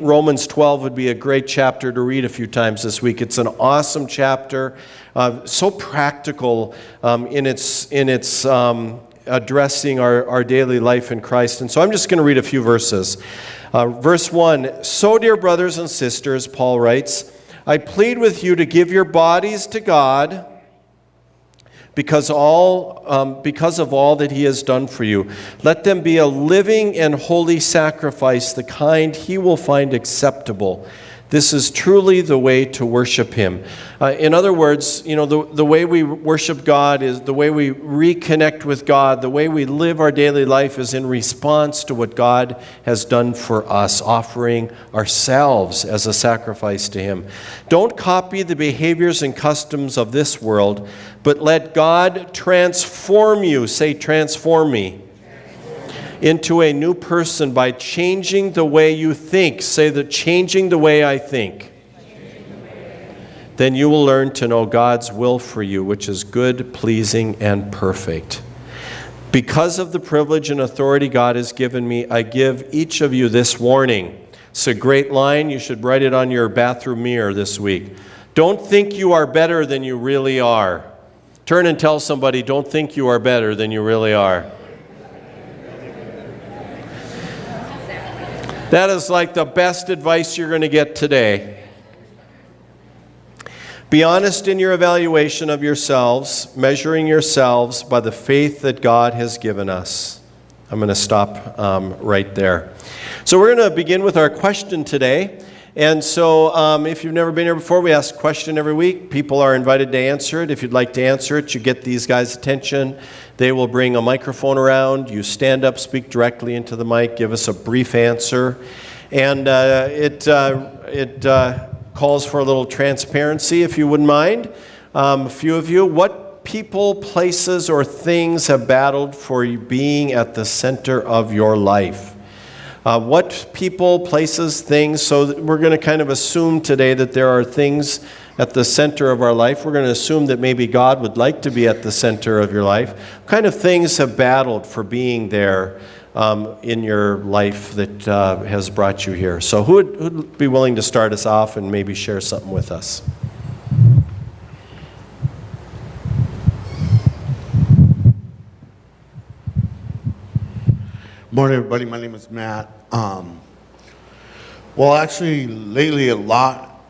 Romans 12 would be a great chapter to read a few times this week. It's an awesome chapter, so practical in its addressing our daily life in Christ. And so I'm just going to read a few verses. Verse 1, "So, dear brothers and sisters," Paul writes, "I plead with you to give your bodies to God because of all that he has done for you. Let them be a living and holy sacrifice, the kind he will find acceptable. This is truly the way to worship him." In other words, the way we worship God is the way we reconnect with God. The way we live our daily life is in response to what God has done for us, offering ourselves as a sacrifice to him. Don't copy the behaviors and customs of this world, but let God transform you. Say, transform me. Into a new person by changing the way you think. Say that, changing the way I think. Then you will learn to know God's will for you, which is good, pleasing, and perfect. Because of the privilege and authority God has given me, I give each of you this warning. It's a great line. You should write it on your bathroom mirror this week. Don't think you are better than you really are. Turn and tell somebody, don't think you are better than you really are. That is like the best advice you're going to get today. Be honest in your evaluation of yourselves, measuring yourselves by the faith that God has given us. I'm going to stop right there. So we're going to begin with our question today. And so if you've never been here before, we ask a question every week. People are invited to answer it. If you'd like to answer it, you get these guys' attention. They will bring a microphone around. You stand up, speak directly into the mic, give us a brief answer. And it calls for a little transparency, if you wouldn't mind. A few of you, what people, places, or things have battled for you being at the center of your life? What people, places, things, so we're going to kind of assume today that there are things at the center of our life. We're going to assume that maybe God would like to be at the center of your life. What kind of things have battled for being there in your life that has brought you here? So who would be willing to start us off and maybe share something with us? Morning, everybody. My name is Matt. Well, actually, lately, a lot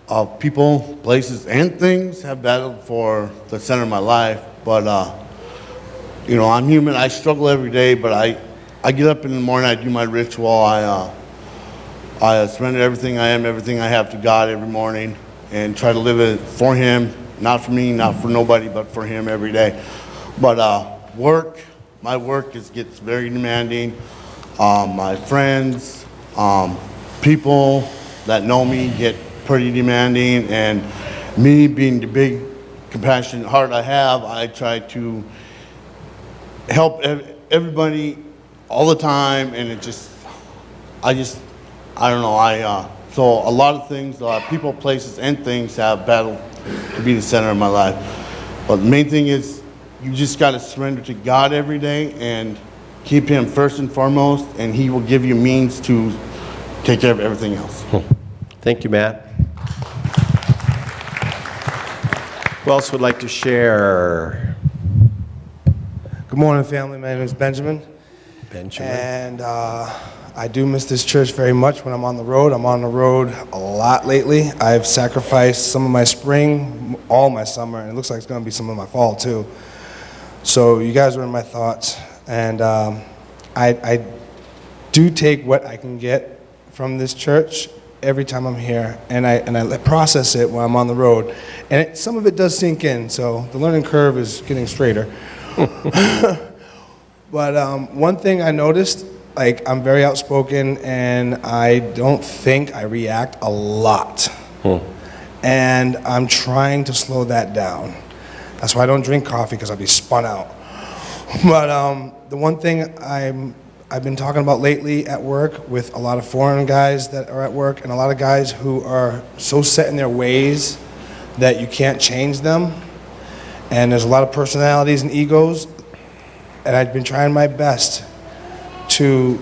of people, places, and things have battled for the center of my life. But, I'm human. I struggle every day, but I get up in the morning, I do my ritual. I surrender everything I am, everything I have to God every morning, and try to live it for him, not for me, not for nobody, but for him every day. But my work gets very demanding. My friends, people that know me get pretty demanding, and me being the big compassionate heart I have, I try to help everybody all the time, and I don't know, so a lot of things, people, places, and things have battled to be the center of my life. But the main thing is, you just got to surrender to God every day and keep him first and foremost, and he will give you means to take care of everything else. Thank you, Matt. Who else would like to share? Good morning, family. My name is Benjamin. And I do miss this church very much when I'm on the road. I'm on the road a lot lately. I've sacrificed some of my spring, all my summer, and it looks like it's going to be some of my fall, too. So you guys are in my thoughts, and I do take what I can get from this church every time I'm here, and I process it when I'm on the road, and some of it does sink in, so the learning curve is getting straighter. But one thing I noticed, I'm very outspoken, and I don't think I react a lot, and I'm trying to slow that down. That's why I don't drink coffee, because I'll be spun out. But the one thing I've been talking about lately at work with a lot of foreign guys that are at work, and a lot of guys who are so set in their ways that you can't change them. And there's a lot of personalities and egos, and I've been trying my best to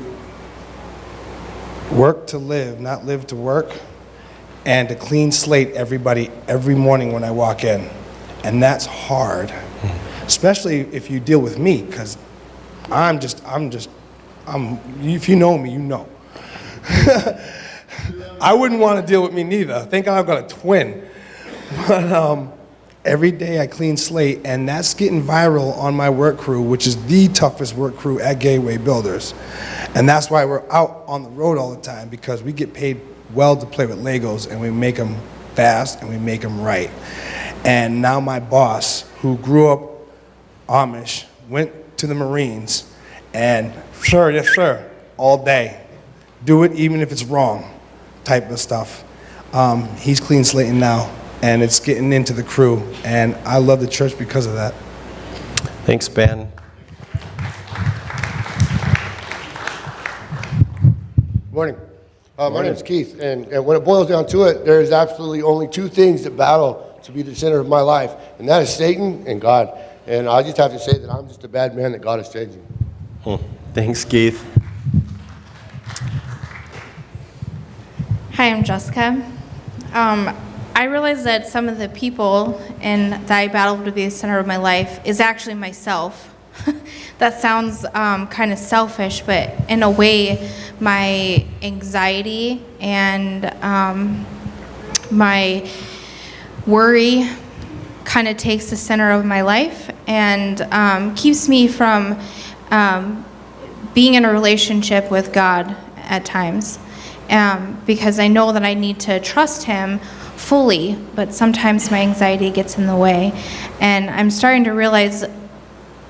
Work to live, not live to work, and to clean slate everybody every morning when I walk in. And that's hard, especially if you deal with me, because if you know me, you know. I wouldn't want to deal with me neither. Thank God I've got a twin. But every day I clean slate, and that's getting viral on my work crew, which is the toughest work crew at Gateway Builders. And that's why we're out on the road all the time, because we get paid well to play with Legos, and we make them fast and we make them right. And now my boss, who grew up Amish, went to the Marines, and sir, yes sir, all day. Do it even if it's wrong, type of stuff. He's clean slating now, and it's getting into the crew, and I love the church because of that. Thanks, Ben. Morning. My name's Keith, and when it boils down to it, there's absolutely only two things that battle to be the center of my life, and that is Satan and God. And I just have to say that I'm just a bad man that God is changing. Thanks, Keith. Hi, I'm Jessica. I realize that some of the people that I battled to be the center of my life is actually myself. That sounds kind of selfish, but in a way, my anxiety and my worry kind of takes the center of my life and keeps me from being in a relationship with God at times. Because I know that I need to trust Him fully, but sometimes my anxiety gets in the way. And I'm starting to realize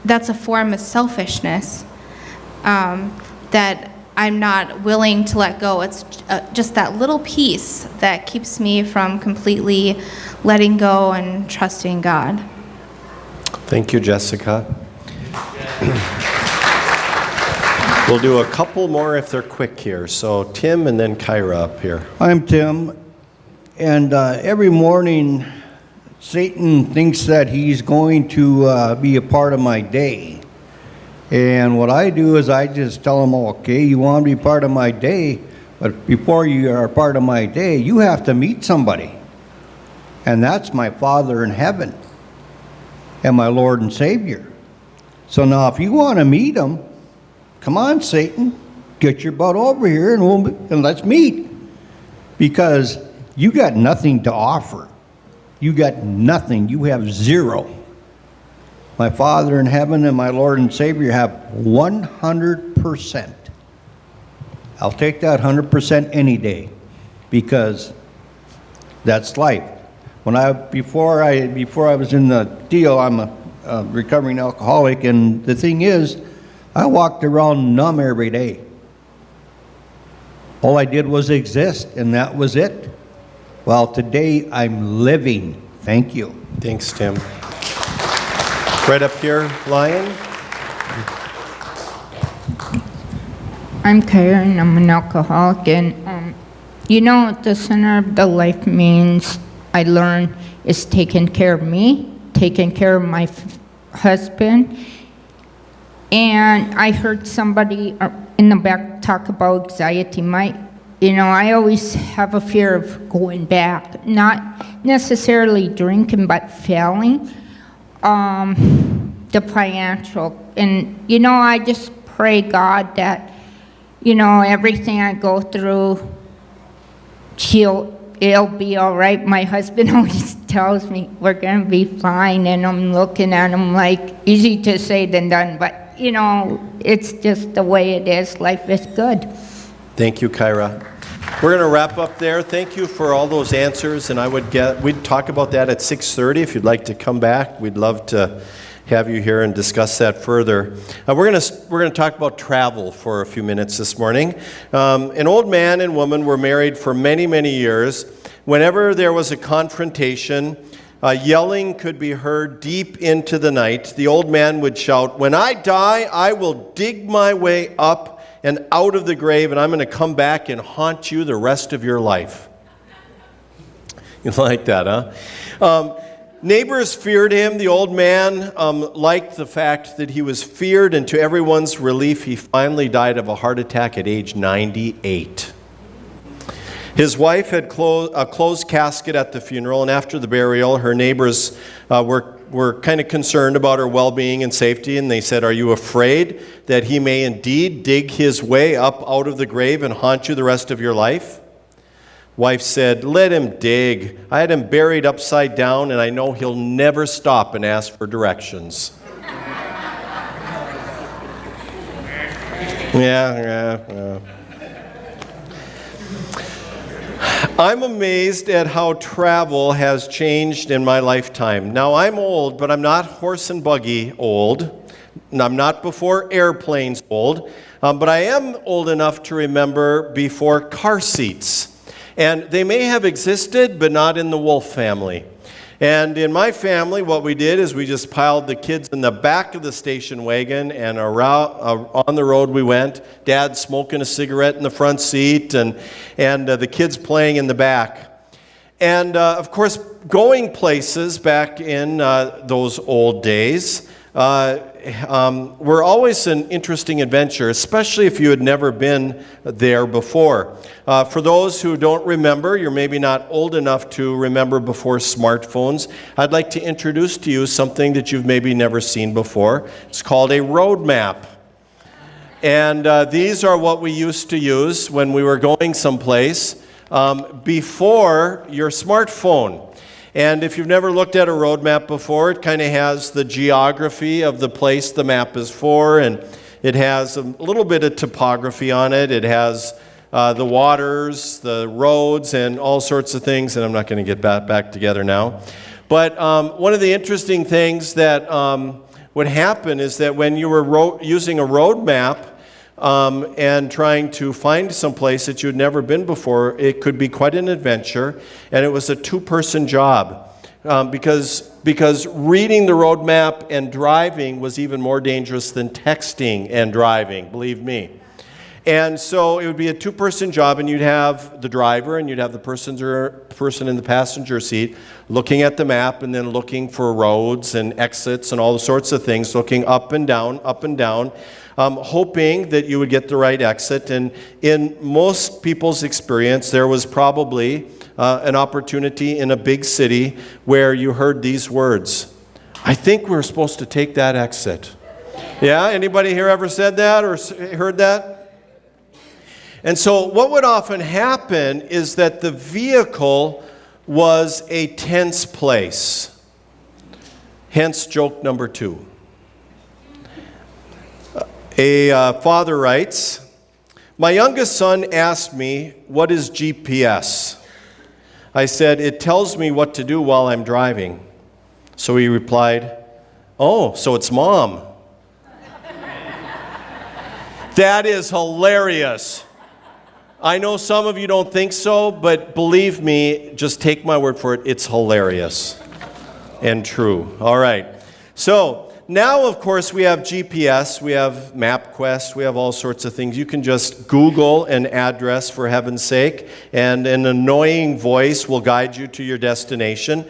that's a form of selfishness that I'm not willing to let go. It's just that little piece that keeps me from completely letting go and trusting God. Thank you, Jessica. We'll do a couple more if they're quick here. So Tim and then Kyra up here. I'm Tim, and every morning Satan thinks that he's going to be a part of my day. And what I do is I just tell him, okay, you want to be part of my day, but before you are part of my day, you have to meet somebody. And that's my Father in heaven and my Lord and Savior. So now if you want to meet him, come on, Satan, get your butt over here and let's meet. Because you got nothing to offer. You got nothing. You have zero. My Father in heaven and my Lord and Savior have 100%. I'll take that 100% any day, because that's life. Before I was in the deal, I'm a recovering alcoholic, and the thing is, I walked around numb every day. All I did was exist, and that was it. Well, today I'm living. Thank you. Thanks, Tim. Right up here, Lion. I'm Karen, I'm an alcoholic, and what the center of the life means, I learned, is taking care of me, taking care of my husband. And I heard somebody in the back talk about anxiety. I always have a fear of going back, not necessarily drinking, but failing. The financial, and I just pray God that, everything I go through, it'll be all right. My husband always tells me we're gonna be fine, and I'm looking at him like, easy to say than done, but it's just the way it is. Life is good. Thank you, Kyra. We're going to wrap up there. Thank you for all those answers, and we'd talk about that at 6:30 if you'd like to come back. We'd love to have you here and discuss that further. We're going to talk about travel for a few minutes this morning. An old man and woman were married for many, many years. Whenever there was a confrontation, yelling could be heard deep into the night. The old man would shout, "When I die, I will dig my way up and out of the grave, and I'm going to come back and haunt you the rest of your life." You like that, huh? Neighbors feared him. The old man liked the fact that he was feared, and to everyone's relief, he finally died of a heart attack at age 98. His wife had a closed casket at the funeral, and after the burial, her neighbors were kind of concerned about her well-being and safety, and they said, "Are you afraid that he may indeed dig his way up out of the grave and haunt you the rest of your life?" Wife said, "Let him dig. I had him buried upside down, and I know he'll never stop and ask for directions." Yeah. I'm amazed at how travel has changed in my lifetime. Now, I'm old, but I'm not horse and buggy old. I'm not before airplanes old, but I am old enough to remember before car seats. And they may have existed, but not in the Wolf family. And in my family, what we did is we just piled the kids in the back of the station wagon, and around, on the road we went. Dad smoking a cigarette in the front seat, and the kids playing in the back. And of course, going places back in those old days were always an interesting adventure, especially if you had never been there before. For those who don't remember, you're maybe not old enough to remember before smartphones, I'd like to introduce to you something that you've maybe never seen before. It's called a road map. And these are what we used to use when we were going someplace before your smartphone. And if you've never looked at a road map before, it kind of has the geography of the place the map is for, and it has a little bit of topography on it. It has the waters, the roads, and all sorts of things, and I'm not going to get back together now. But one of the interesting things that would happen is that when you were using a road map, and trying to find some place that you'd never been before, it could be quite an adventure, and it was a two-person job because reading the road map and driving was even more dangerous than texting and driving, believe me. And so it would be a two-person job, and you'd have the driver and you'd have the person in the passenger seat looking at the map and then looking for roads and exits and all sorts of things, looking up and down, hoping that you would get the right exit. And in most people's experience, there was probably an opportunity in a big city where you heard these words, "I think we're supposed to take that exit." Yeah, anybody here ever said that or heard that? And so what would often happen is that the vehicle was a tense place. Hence joke number 2. A father writes, "My youngest son asked me, 'What is GPS?' I said, 'It tells me what to do while I'm driving.' So he replied, 'Oh, so it's Mom.'" That is hilarious. I know some of you don't think so, but believe me, just take my word for it, it's hilarious and true. All right. So now, of course, we have GPS, we have MapQuest, we have all sorts of things. You can just Google an address, for heaven's sake, and an annoying voice will guide you to your destination.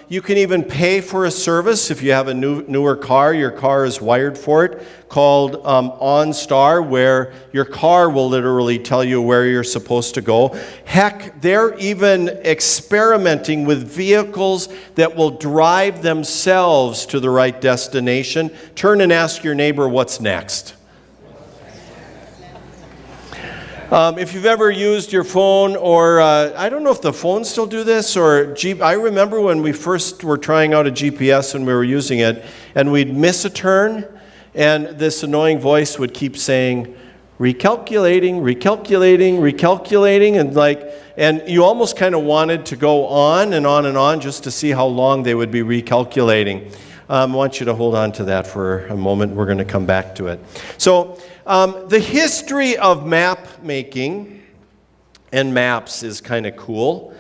You can even pay for a service if you have a newer car. Your car is wired for it, called OnStar, where your car will literally tell you where you're supposed to go. Heck, they're even experimenting with vehicles that will drive themselves to the right destination. Turn and ask your neighbor what's next. If you've ever used your phone, or I don't know if the phones still do this, or I remember when we first were trying out a GPS when we were using it, and we'd miss a turn, and this annoying voice would keep saying, recalculating, and you almost kind of wanted to go on and on and on just to see how long they would be recalculating. I want you to hold on to that for a moment. We're going to come back to it. So the history of map making and maps is kind of cool.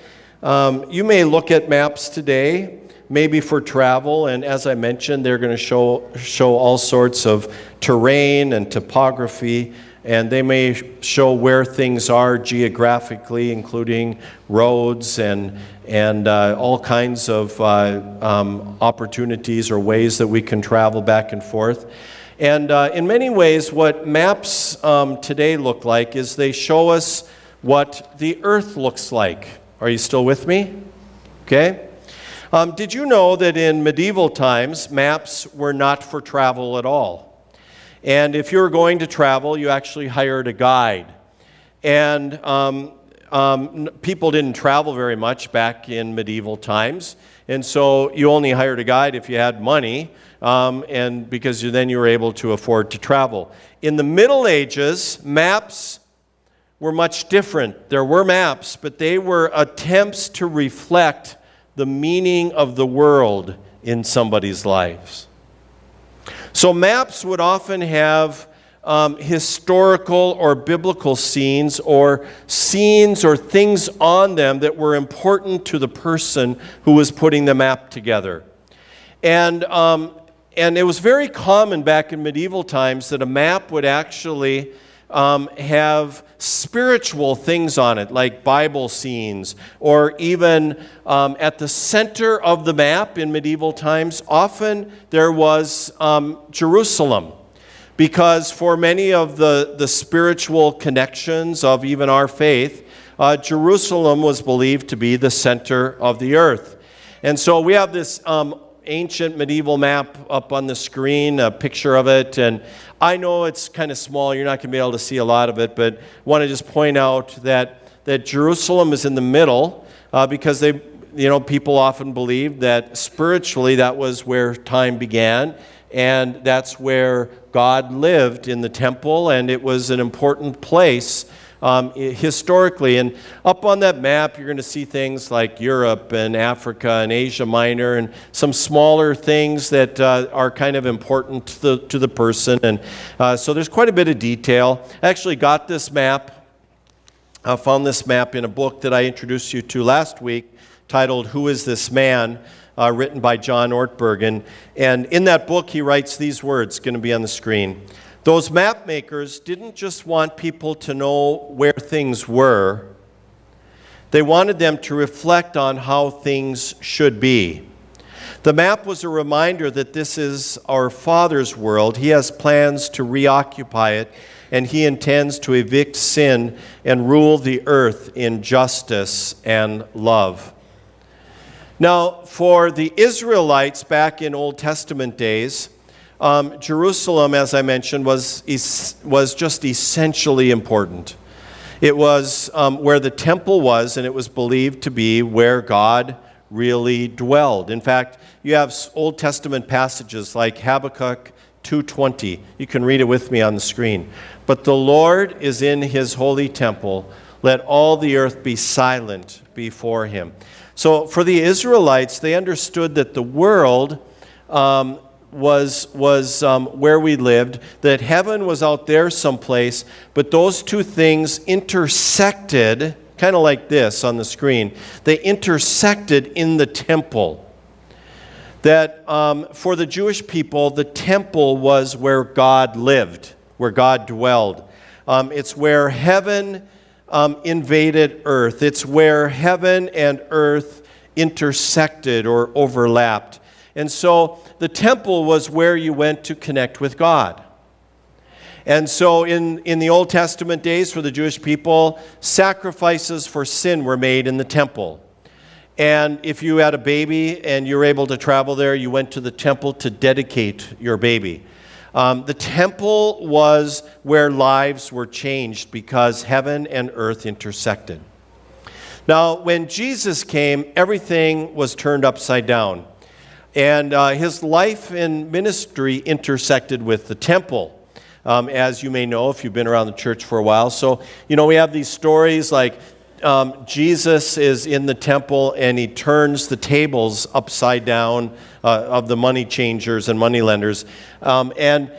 You may look at maps today, maybe for travel, and as I mentioned, they're going to show all sorts of terrain and topography, and they may show where things are geographically, including roads and all kinds of opportunities or ways that we can travel back and forth. And in many ways, what maps today look like is they show us what the earth looks like. Are you still with me? Okay. Did you know that in medieval times, maps were not for travel at all? And if you were going to travel, you actually hired a guide. And people didn't travel very much back in medieval times. And so you only hired a guide if you had money, and because then you were able to afford to travel. In the Middle Ages, maps were much different. There were maps, but they were attempts to reflect the meaning of the world in somebody's lives. So maps would often have historical or biblical scenes or things on them that were important to the person who was putting the map together. And it was very common back in medieval times that a map would actually have spiritual things on it, like Bible scenes, or even at the center of the map in medieval times, often there was Jerusalem. Because for many of the spiritual connections of even our faith, Jerusalem was believed to be the center of the earth. And so we have this ancient medieval map up on the screen, a picture of it, and I know it's kind of small, you're not going to be able to see a lot of it, but I want to just point out that Jerusalem is in the middle because people often believed that spiritually that was where time began, and that's where God lived in the temple, and it was an important place historically. And up on that map, you're going to see things like Europe and Africa and Asia Minor and some smaller things that are kind of important to the person. And so there's quite a bit of detail. I actually got this map. I found this map in a book that I introduced you to last week titled Who is This Man? Written by John Ortberg. And in that book, he writes these words, going to be on the screen. Those map makers didn't just want people to know where things were. They wanted them to reflect on how things should be. The map was a reminder that this is our Father's world. He has plans to reoccupy it, and he intends to evict sin and rule the earth in justice and love. Now, for the Israelites back in Old Testament days, Jerusalem, as I mentioned, was just essentially important. It was where the temple was, and it was believed to be where God really dwelled. In fact, you have Old Testament passages like Habakkuk 2:20. You can read it with me on the screen. But the Lord is in his holy temple. Let all the earth be silent before him. So for the Israelites, they understood that the world was where we lived, that heaven was out there someplace, but those two things intersected, kind of like this on the screen. They intersected in the temple. That for the Jewish people, the temple was where God lived, where God dwelled. It's where heaven invaded earth. It's where heaven and earth intersected or overlapped. And so the temple was where you went to connect with God. And so in the Old Testament days for the Jewish people, sacrifices for sin were made in the temple. And if you had a baby and you were able to travel there, you went to the temple to dedicate your baby. The temple was where lives were changed because heaven and earth intersected. Now, when Jesus came, everything was turned upside down. And his life and ministry intersected with the temple, as you may know if you've been around the church for a while. So, we have these stories like Jesus is in the temple and he turns the tables upside down of the money changers and money lenders. And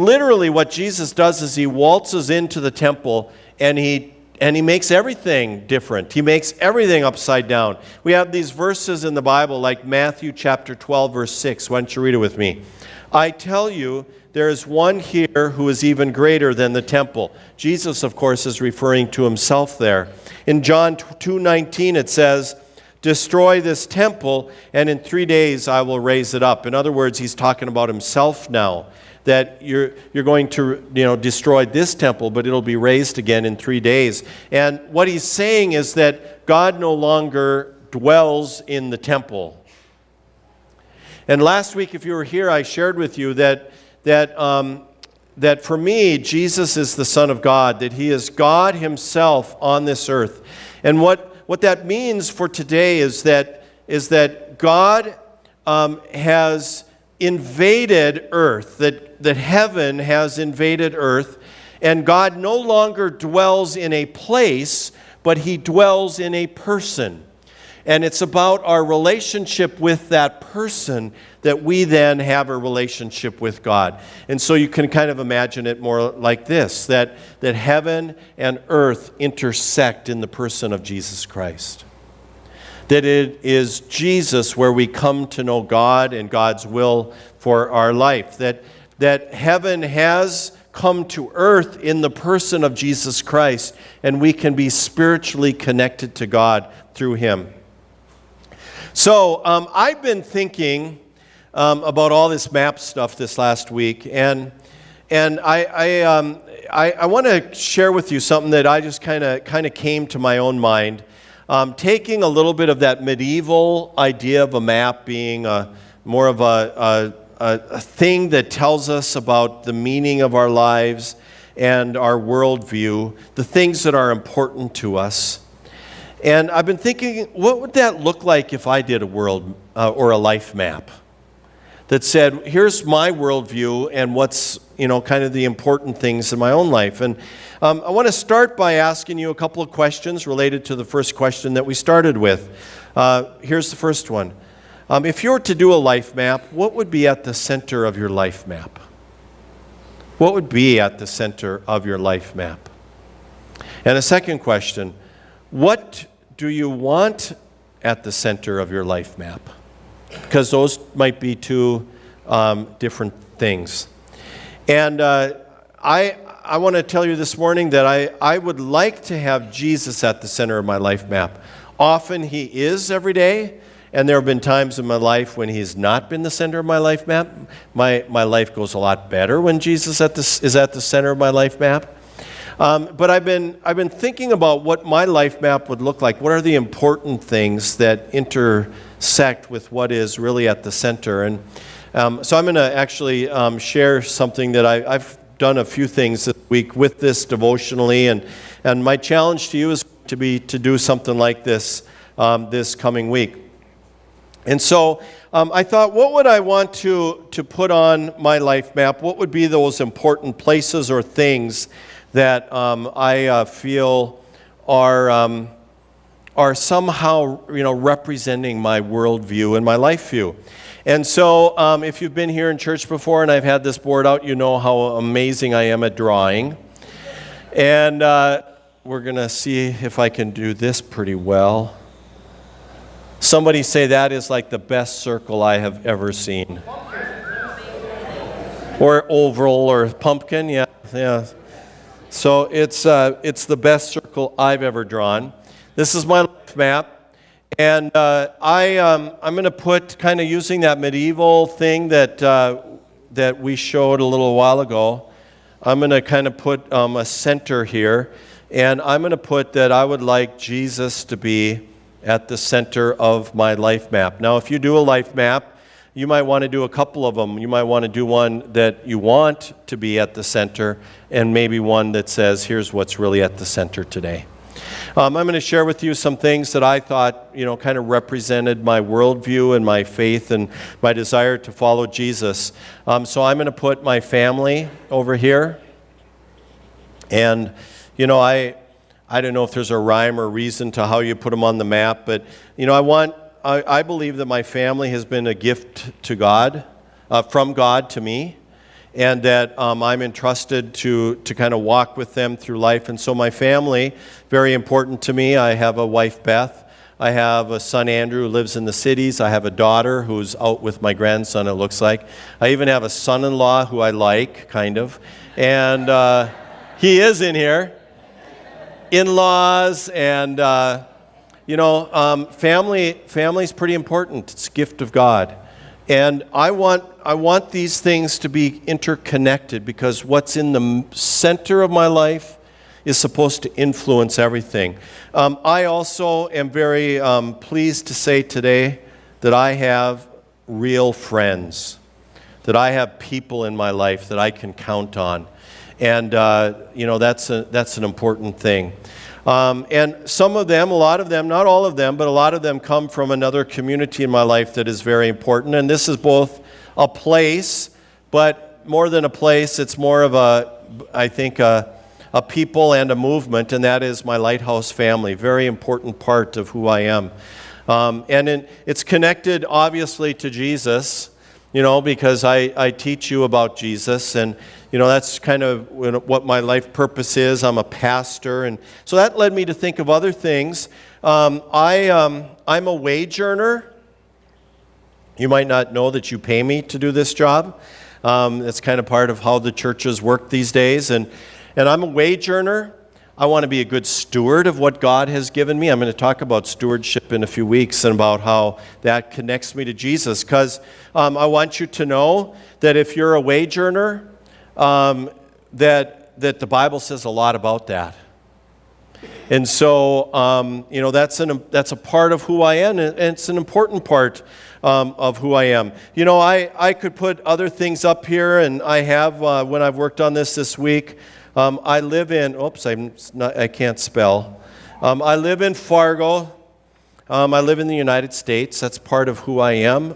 literally what Jesus does is he waltzes into the temple and he makes everything different. He makes everything upside down. We have these verses in the Bible like Matthew chapter 12, verse 6. Why don't you read it with me? I tell you, there is one here who is even greater than the temple. Jesus, of course, is referring to himself there. In John 2:19, it says, destroy this temple, and in 3 days I will raise it up. In other words, he's talking about himself now. that you're going to destroy this temple, but it'll be raised again in 3 days. And what he's saying is that God no longer dwells in the temple. And last week, if you were here, I shared with you that for me, Jesus is the Son of God, that he is God himself on this earth. And what that means for today is that God has invaded earth, that heaven has invaded earth, and God no longer dwells in a place, but he dwells in a person. And it's about our relationship with that person that we then have a relationship with God. And so you can kind of imagine it more like this, that heaven and earth intersect in the person of Jesus Christ. That it is Jesus where we come to know God and God's will for our life. That heaven has come to earth in the person of Jesus Christ, and we can be spiritually connected to God through him. So I've been thinking about all this map stuff this last week, and I want to share with you something that I just kind of came to my own mind. Taking a little bit of that medieval idea of a map being more of a thing that tells us about the meaning of our lives and our worldview, the things that are important to us. And I've been thinking, what would that look like if I did a world or a life map that said, here's my worldview and what's, kind of the important things in my own life. And I want to start by asking you a couple of questions related to the first question that we started with. Here's the first one. If you were to do a life map, what would be at the center of your life map? What would be at the center of your life map? And a second question, what do you want at the center of your life map? Because those might be two different things. And I want to tell you this morning that I would like to have Jesus at the center of my life map. Often he is every day, and there have been times in my life when he's not been the center of my life map. My life goes a lot better when Jesus is at the center of my life map. But I've been thinking about what my life map would look like. What are the important things that intersect with what is really at the center? And so I'm going to actually share something that I've done a few things this week with this devotionally, and my challenge to you is to do something like this this coming week. And so I thought, what would I want to put on my life map? What would be those important places or things that I feel are somehow representing my worldview and my life view? And so if you've been here in church before and I've had this board out, you know how amazing I am at drawing. And we're going to see if I can do this pretty well. Somebody say that is like the best circle I have ever seen. Or oval or pumpkin, yeah. So it's the best circle I've ever drawn. This is my life map, and I'm going to put, kind of using that medieval thing that we showed a little while ago. I'm going to kind of put a center here, and I'm going to put that I would like Jesus to be at the center of my life map. Now, if you do a life map, you might want to do a couple of them. You might want to do one that you want to be at the center, and maybe one that says, here's what's really at the center today. I'm going to share with you some things that I thought, kind of represented my worldview and my faith and my desire to follow Jesus. So I'm going to put my family over here. And, I don't know if there's a rhyme or reason to how you put them on the map, but, I believe that my family has been a gift to God, from God to me, and that I'm entrusted to kind of walk with them through life. And so my family, very important to me. I have a wife, Beth. I have a son, Andrew, who lives in the cities. I have a daughter who's out with my grandson, it looks like. I even have a son-in-law who I like, kind of. And he is in here. In-laws and... family's pretty important. It's a gift of God. And I want these things to be interconnected, because what's in the center of my life is supposed to influence everything. I also am very pleased to say today that I have real friends, that I have people in my life that I can count on. And, that's an important thing. And some of them, a lot of them, not all of them, but a lot of them come from another community in my life that is very important. And this is both a place, but more than a place, it's more of I think, a people and a movement, and that is my Lighthouse family. Very important part of who I am. It's connected, obviously, to Jesus, because I teach you about Jesus, and that's kind of what my life purpose is. I'm a pastor, and so that led me to think of other things. I'm a wage earner. You might not know that you pay me to do this job. It's kind of part of how the churches work these days, and I'm a wage earner. I want to be a good steward of what God has given me. I'm going to talk about stewardship in a few weeks and about how that connects me to Jesus, because I want you to know that if you're a wage earner, that the Bible says a lot about that. And so, that's a part of who I am, and it's an important part of who I am. I could put other things up here, and I have, when I've worked on this week. I live in, I can't spell. I live in Fargo. I live in the United States. That's part of who I am.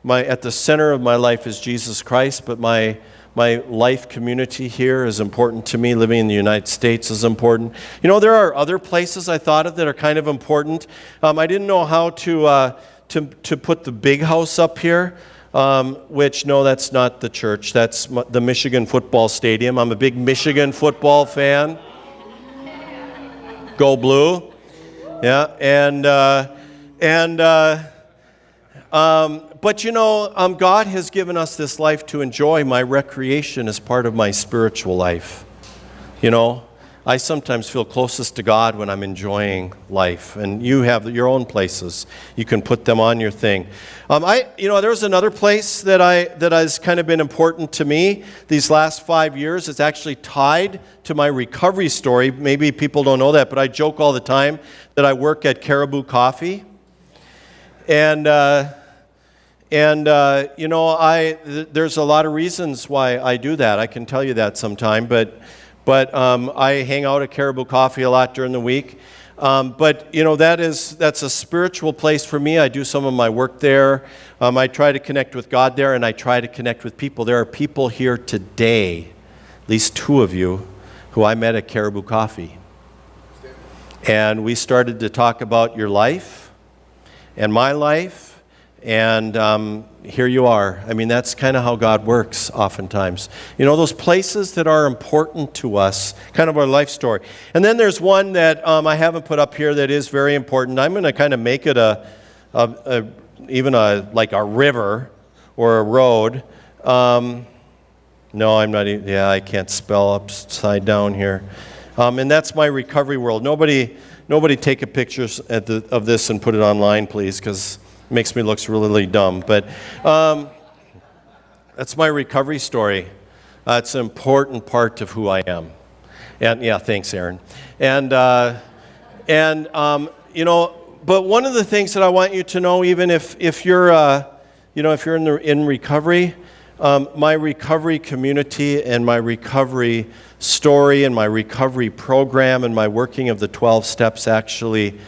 At the center of my life is Jesus Christ, but my life community here is important to me. Living in the United States is important. There are other places I thought of that are kind of important. I didn't know how to put the big house up here. No, that's not the church. That's the Michigan football stadium. I'm a big Michigan football fan. Go Blue. Yeah, but God has given us this life to enjoy. My recreation is part of my spiritual life. I sometimes feel closest to God when I'm enjoying life, and you have your own places. You can put them on your thing. There's another place that has kind of been important to me these last 5 years. It's actually tied to my recovery story. Maybe people don't know that, but I joke all the time that I work at Caribou Coffee, and there's a lot of reasons why I do that. I can tell you that sometime, but I hang out at Caribou Coffee a lot during the week. That's a spiritual place for me. I do some of my work there. I try to connect with God there, and I try to connect with people. There are people here today, at least 2 of you, who I met at Caribou Coffee. And we started to talk about your life and my life. And here you are. That's kind of how God works oftentimes. Those places that are important to us, kind of our life story. And then there's one that I haven't put up here that is very important. I'm going to kind of make it like a river or a road. No, I'm not. I can't spell upside down here. And that's my recovery world. Nobody take a picture of this and put it online, please, because makes me look really dumb, but that's my recovery story. It's an important part of who I am. And yeah, thanks, Aaron. But one of the things that I want you to know, even if you're in recovery, my recovery community and my recovery story and my recovery program and my working of the 12 steps actually,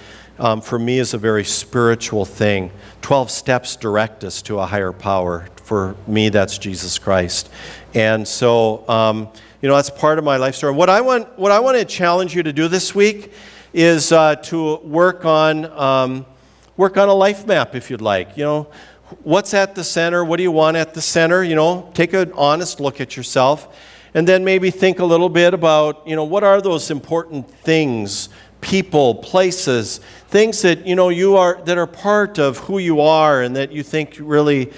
for me, is a very spiritual thing. 12 steps direct us to a higher power. For me, that's Jesus Christ. And so, that's part of my life story. What I want to challenge you to do this week is to work on a life map, if you'd like. What's at the center? What do you want at the center? Take an honest look at yourself, and then maybe think a little bit about, what are those important things, people, places, things that that are part of who you are and that you think really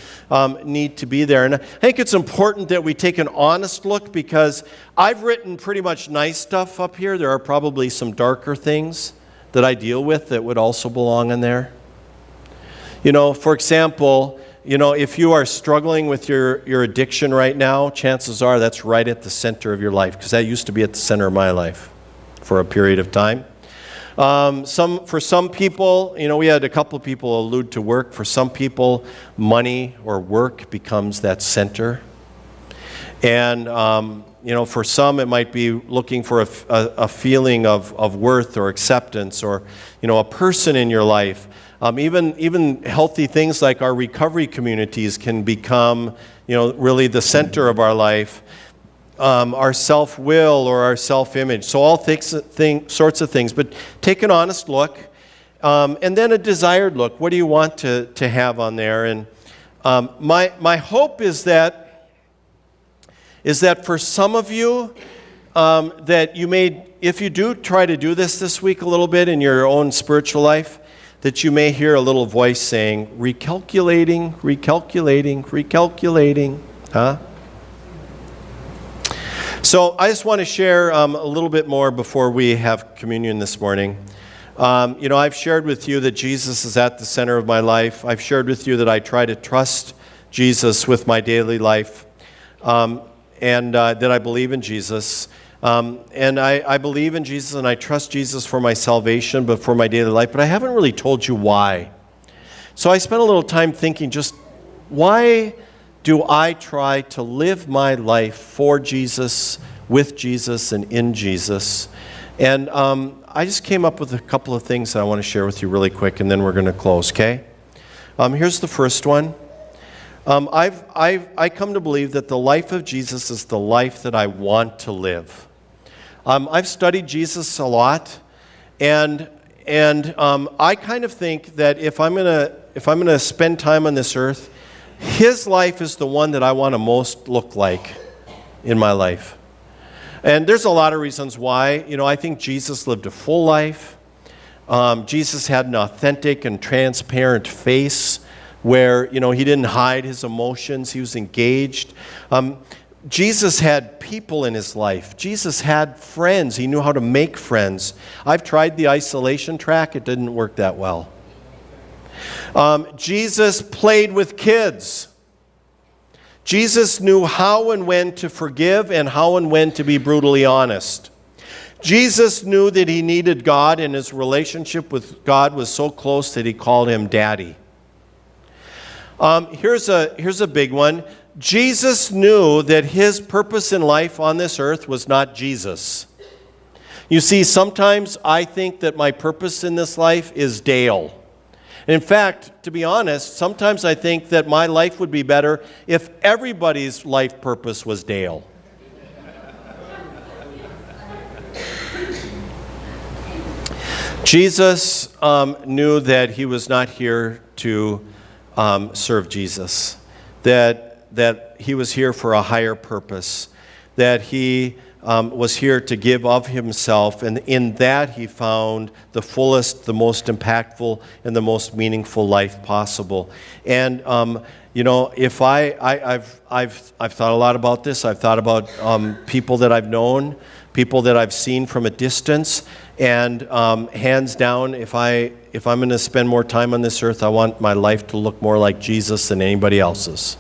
need to be there. And I think it's important that we take an honest look, because I've written pretty much nice stuff up here. There are probably some darker things that I deal with that would also belong in there. For example, if you are struggling with your addiction right now, chances are that's right at the center of your life, because that used to be at the center of my life for a period of time. For some people, we had a couple of people allude to work. For some people, money or work becomes that center. And, for some, it might be looking for a feeling of worth or acceptance, or, a person in your life. Even healthy things like our recovery communities can become, really the center of our life. Our self-will or our self-image. So all sorts of things. But take an honest look, and then a desired look. What do you want to have on there? And my hope is that for some of you, that you may, if you do try to do this week a little bit in your own spiritual life, that you may hear a little voice saying, recalculating, huh? So I just want to share a little bit more before we have communion this morning. I've shared with you that Jesus is at the center of my life. I've shared with you that I try to trust Jesus with my daily life, and that I believe in Jesus. And I believe in Jesus and I trust Jesus for my salvation, but for my daily life. But I haven't really told you why. So I spent a little time thinking, just why do I try to live my life for Jesus, with Jesus, and in Jesus? And I just came up with a couple of things that I want to share with you really quick, and then we're going to close, okay? Here's the first one. I come to believe that the life of Jesus is the life that I want to live. I've studied Jesus a lot, and I kind of think that if I'm gonna spend time on this earth, his life is the one that I want to most look like in my life. And there's a lot of reasons why. I think Jesus lived a full life. Jesus had an authentic and transparent face where, he didn't hide his emotions. He was engaged. Jesus had people in his life. Jesus had friends. He knew how to make friends. I've tried the isolation track. It didn't work that well. Jesus played with kids. Jesus knew how and when to forgive and how and when to be brutally honest. Jesus knew that he needed God, and his relationship with God was so close that he called him Daddy. Here's a big one. Jesus knew that his purpose in life on this earth was not Jesus. You see, sometimes I think that my purpose in this life is Dale. In fact, to be honest, sometimes I think that my life would be better if everybody's life purpose was Dale. Jesus knew that he was not here to serve Jesus, that he was here for a higher purpose, that he was here to give of himself, and in that he found the fullest, the most impactful, and the most meaningful life possible. And if I've thought a lot about this. I've thought about people that I've known, people that I've seen from a distance, and hands down, if I'm going to spend more time on this earth, I want my life to look more like Jesus than anybody else's.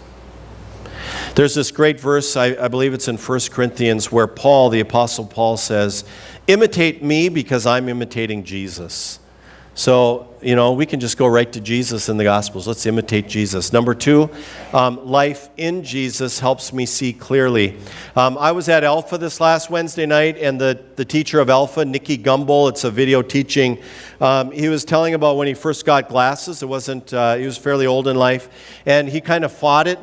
There's this great verse, I believe it's in 1 Corinthians, where Paul, the Apostle Paul, says, imitate me because I'm imitating Jesus. So, we can just go right to Jesus in the Gospels. Let's imitate Jesus. Number 2, life in Jesus helps me see clearly. I was at Alpha this last Wednesday night, and the teacher of Alpha, Nicky Gumbel, it's a video teaching, he was telling about when he first got glasses. It wasn't, he was fairly old in life, and he kind of fought it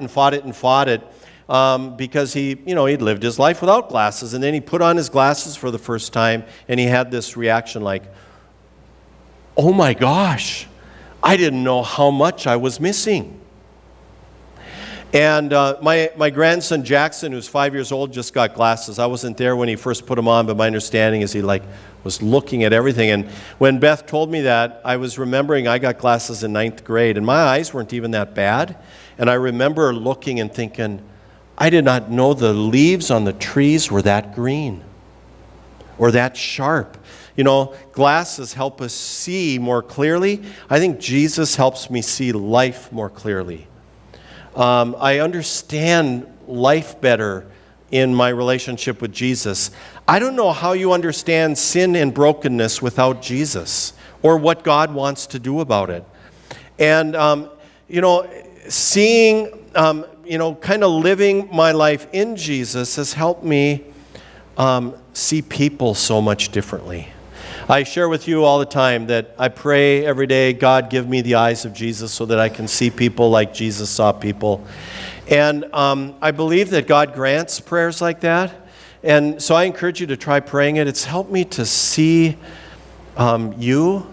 because he'd lived his life without glasses, and then he put on his glasses for the first time, and he had this reaction like, oh my gosh, I didn't know how much I was missing. And my grandson Jackson, who's 5 years old, just got glasses. I wasn't there when he first put them on, but my understanding is he was looking at everything. And when Beth told me that, I was remembering I got glasses in 9th grade, and my eyes weren't even that bad. And I remember looking and thinking, I did not know the leaves on the trees were that green or that sharp. Glasses help us see more clearly. I think Jesus helps me see life more clearly. I understand life better in my relationship with Jesus. I don't know how you understand sin and brokenness without Jesus or what God wants to do about it. And, seeing, kind of living my life in Jesus has helped me see people so much differently. I share with you all the time that I pray every day, God, give me the eyes of Jesus so that I can see people like Jesus saw people. And I believe that God grants prayers like that. And so I encourage you to try praying it. It's helped me to see you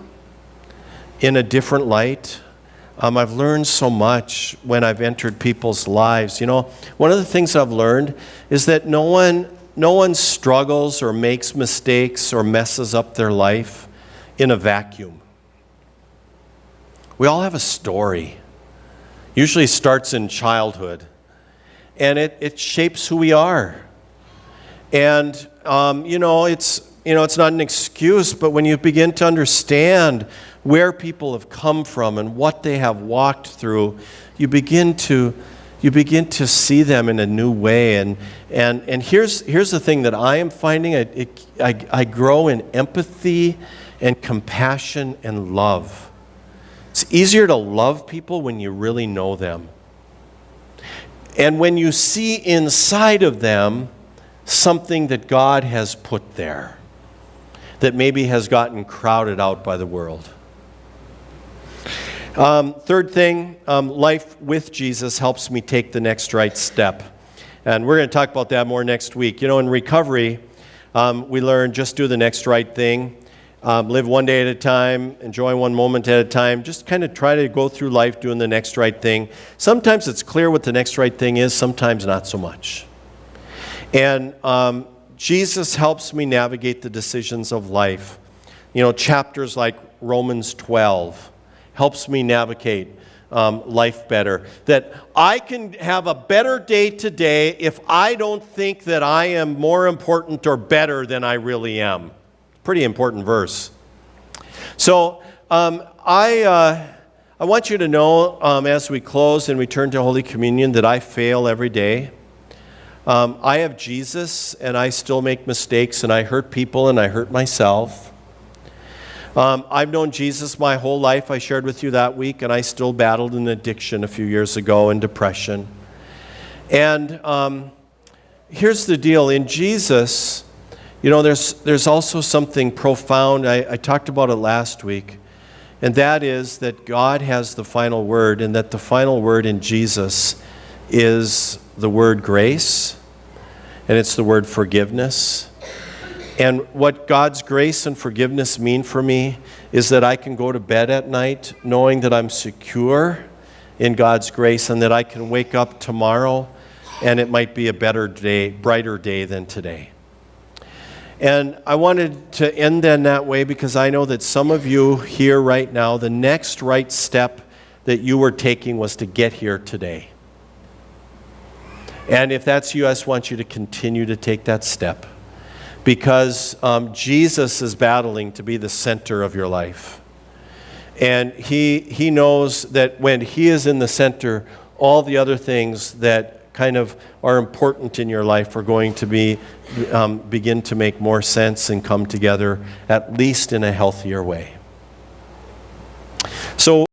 in a different light. I've learned so much when I've entered people's lives. One of the things I've learned is that no one struggles or makes mistakes or messes up their life in a vacuum. We all have a story. Usually starts in childhood, and it shapes who we are. And it's not an excuse, but when you begin to understand where people have come from and what they have walked through, you begin to see them in a new way. And here's the thing that I am finding: I grow in empathy and compassion and love. It's easier to love people when you really know them. And when you see inside of them something that God has put there that maybe has gotten crowded out by the world. Third thing, life with Jesus helps me take the next right step. And we're going to talk about that more next week. In recovery, we learn just do the next right thing. Live one day at a time, enjoy one moment at a time. Just kind of try to go through life doing the next right thing. Sometimes it's clear what the next right thing is, sometimes not so much. And Jesus helps me navigate the decisions of life. Chapters like Romans 12 helps me navigate life better. That I can have a better day today if I don't think that I am more important or better than I really am. Pretty important verse. So I want you to know as we close and we turn to Holy Communion that I fail every day. I have Jesus, and I still make mistakes, and I hurt people, and I hurt myself. I've known Jesus my whole life. I shared with you that week, and I still battled an addiction a few years ago and depression. And here's the deal. In Jesus, there's also something profound. I talked about it last week, and that is that God has the final word, and that the final word in Jesus is the word grace, and it's the word forgiveness. And what God's grace and forgiveness mean for me is that I can go to bed at night knowing that I'm secure in God's grace, and that I can wake up tomorrow and it might be a better day, brighter day than today. And I wanted to end then that way because I know that some of you here right now, the next right step that you were taking was to get here today. And if that's you, I just want you to continue to take that step, because Jesus is battling to be the center of your life. And he knows that when he is in the center, all the other things that kind of are important in your life are going to begin to make more sense and come together, at least in a healthier way. So